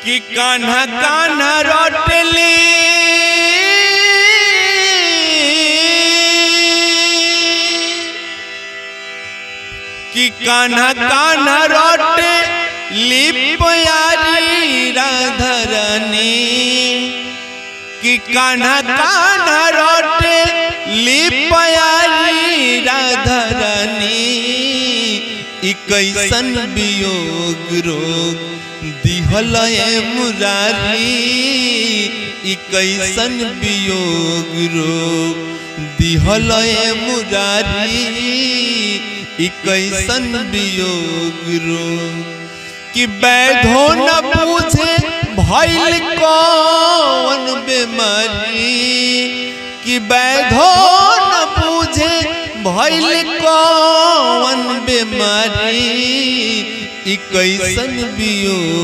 कि कान्हा कान्हा रोटली कि कान्हा कान्हा रोटे लिपयारी राधारानी कि कान्हा कान्हा रोटे लिपयारी राधारानी कैसन वियोग रोग दिहलय मुरारी कैसन वियोग रोग दिहलय मुरारी कैसन वियोग रोग कि बैधो न पूछे भइल कौन बीमारी कि बैधो न पूछे भइल कौन बीमारी कैसन वियोग।